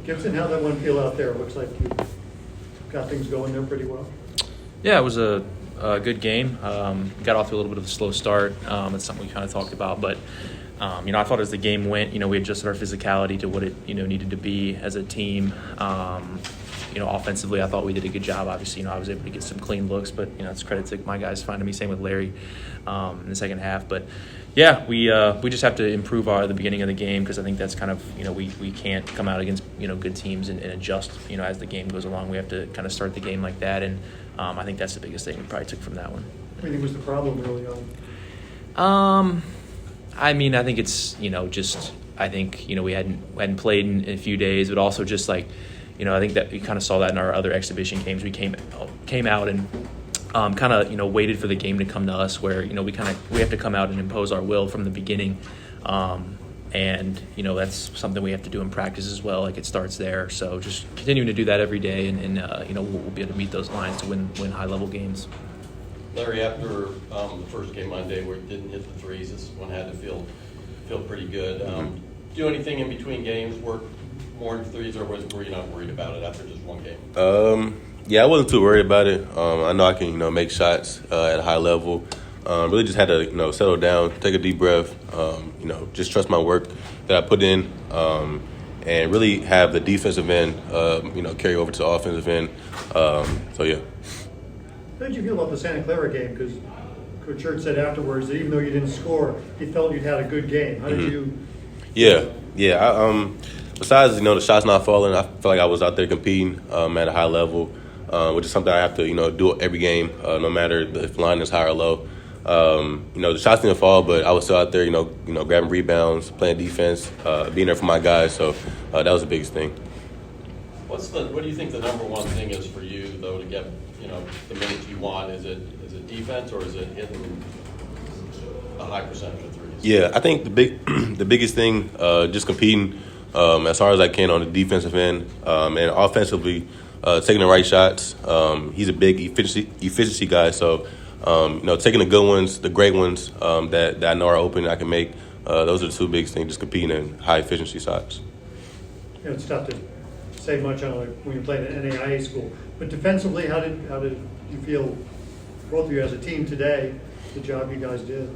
Gibson, how'd that one feel out there? Looks like you got things going there pretty well. Yeah, it was a good game. Got off to a little bit of a slow start. It's something we kind of talked about, but I thought as the game went, we adjusted our physicality to what it needed to be as a team. Offensively, I thought we did a good job. Obviously, I was able to get some clean looks, but it's credit to my guys finding me. Same with Larry in the second half. But yeah, we just have to improve the beginning of the game, because I think that's kind of we can't come out against good teams and adjust as the game goes along. We have to kind of start the game like that, and I think that's the biggest thing we probably took from that one. What do you think was the problem early on? I think it's I think we hadn't played in a few days, but also just like. I think that we kind of saw that in our other exhibition games. We came out and kind of waited for the game to come to us, where we have to come out and impose our will from the beginning, and that's something we have to do in practice as well. Like, it starts there. So just continuing to do that every day, and we'll be able to meet those lines to win high level games. Larry, after the first game Monday where it didn't hit the threes, this one had to feel pretty good. Do anything in between games work more in threes, or were you not worried about it after just one game? Yeah, I wasn't too worried about it. I know I can, make shots at a high level. Really just had to, settle down, take a deep breath, just trust my work that I put in, and really have the defensive end, carry over to the offensive end. So, yeah. How did you feel about the Santa Clara game? Because Coach Church said afterwards that even though you didn't score, he felt you'd had a good game. How did you? Yeah. Besides, the shots not falling, I feel like I was out there competing at a high level, which is something I have to, do every game, no matter if the line is high or low. The shots didn't fall, but I was still out there, grabbing rebounds, playing defense, being there for my guys. So that was the biggest thing. What do you think the number one thing is for you, though, to get, the minutes you want? Is it defense, or is it hitting a high percentage of threes? Yeah, I think the biggest thing, just competing as hard as I can on the defensive end, and offensively, taking the right shots. He's a big efficiency guy, so taking the good ones, the great ones that I know are open, I can make. Those are the two biggest things, just competing in high efficiency shots. It's tough to say much on when you played at NAIA school, but defensively, how did you feel, both of you as a team today, the job you guys did?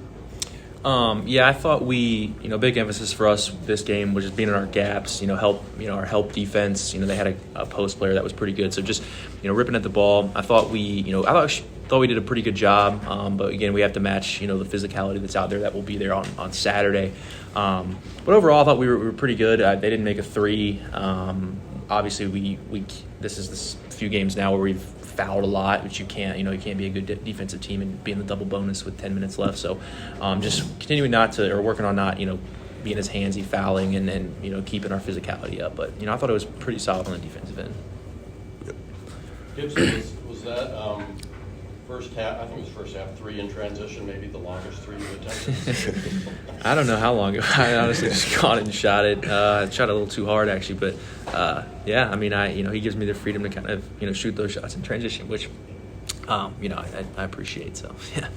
I thought big emphasis for us this game was just being in our gaps, help our help defense. They had a post player that was pretty good. So just, ripping at the ball. I thought we did a pretty good job. But again, we have to match, the physicality that's out there that will be there on Saturday. But overall, I thought we were pretty good. They didn't make a three. Obviously, this is the few games now where we've fouled a lot, which you can't be a good defensive team and be in the double bonus with 10 minutes left. So just continuing working on not, being as handsy, fouling, and keeping our physicality up. But, I thought it was pretty solid on the defensive end. Gibson, was that first half, I think it was first half, three in transition, maybe the longest three you've attempted? I don't know how long. I honestly just got it and shot it. I shot it a little too hard, actually. But, he gives me the freedom to kind of, shoot those shots in transition, which, I appreciate. So, yeah.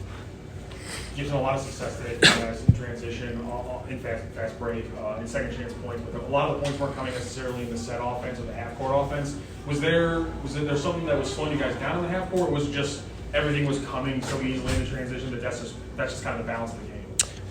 Gives them a lot of success today, guys, in transition, in fast break, in second chance points. But a lot of the points weren't coming necessarily in the set offense or the half court offense. Was there something that was slowing you guys down in the half court, or was it just everything was coming so easily in the transition that that's just kind of the balance of the game?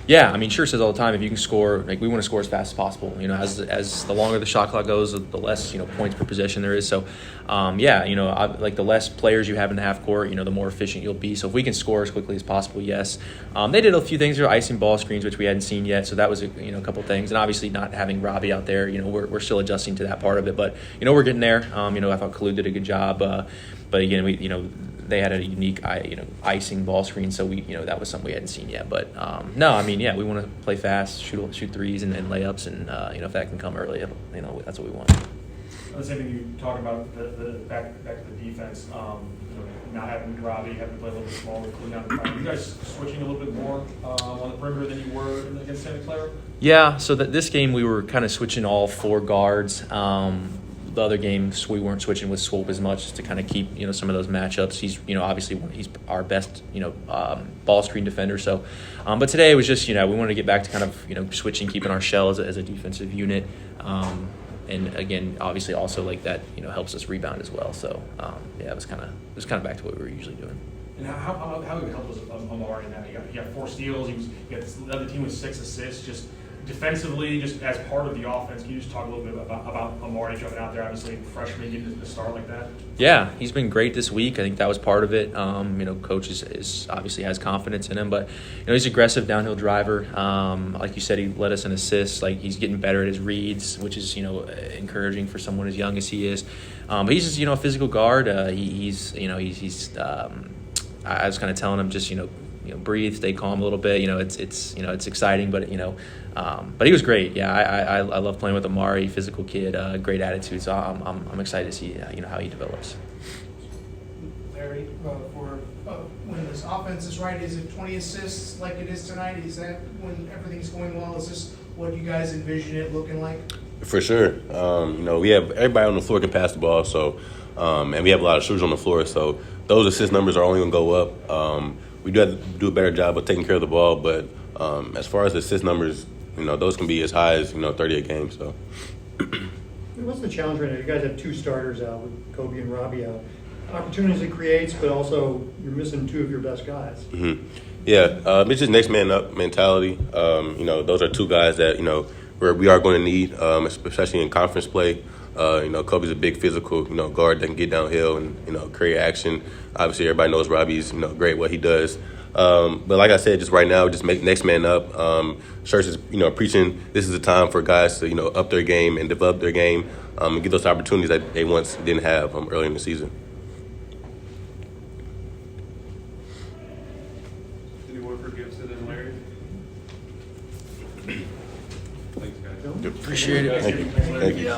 Yeah, Sure says all the time, if you can score, we want to score as fast as possible. As the longer the shot clock goes, the less, points per possession there is. So, the less players you have in the half court, the more efficient you'll be. So if we can score as quickly as possible, yes. They did a few things, icing ball screens, which we hadn't seen yet. So that was, a couple things. And obviously not having Robbie out there, we're still adjusting to that part of it. But, we're getting there. I thought Kalu did a good job. But again, they had a unique, icing ball screen, so that was something we hadn't seen yet. But we want to play fast, shoot threes and layups, and if that can come early, that's what we want. The same thing you talk about the back to the defense. Not having Robbie, having to play a little bit smaller, cool down the time. You guys switching a little bit more on the perimeter than you were against Santa Clara? Yeah. So this game we were kind of switching all four guards. The other games we weren't switching with Swope as much, just to kind of keep some of those matchups. He's obviously he's our best ball screen defender. So, but today it was just we wanted to get back to kind of switching, keeping our shell as a defensive unit. and again, obviously also like that, helps us rebound as well. So yeah, it was kind of back to what we were usually doing. And how helped was Amari in that? He got 4 steals. He got this other team with 6 assists. Just defensively, just as part of the offense, can you just talk a little bit about Amari jumping out there? Obviously, freshman getting the start like that. Yeah, he's been great this week. I think that was part of it. Coach is obviously has confidence in him, but he's aggressive downhill driver. Like you said, he led us in assists. Like he's getting better at his reads, which is encouraging for someone as young as he is. But he's just a physical guard. He's I was kind of telling him just breathe, stay calm a little bit. It's exciting, but but he was great. Yeah, I love playing with Amari, physical kid, great attitude. So I'm excited to see how he develops. Larry, for when this offense is right, is it 20 assists like it is tonight? Is that when everything's going well? Is this what you guys envision it looking like? For sure. We have everybody on the floor can pass the ball, so and we have a lot of shooters on the floor, so those assist numbers are only going to go up. We do have to do a better job of taking care of the ball, but as far as the assist numbers, those can be as high as 30 a game. So, What's the challenge right now? You guys have 2 starters out with Kobe and Robbie out. Opportunities it creates, but also you're missing 2 of your best guys. Mm-hmm. Yeah, it's just next man up mentality. Those are 2 guys that we are going to need, especially in conference play. Kobe's a big physical, guard that can get downhill and, create action. Obviously, everybody knows Robbie's, great what he does. But like I said, just right now, just make next man up. Church is, preaching this is the time for guys to, up their game and develop their game and get those opportunities that they once didn't have early in the season. Any word for Gibson and Larry? Thanks, guys. Appreciate it. Thank you.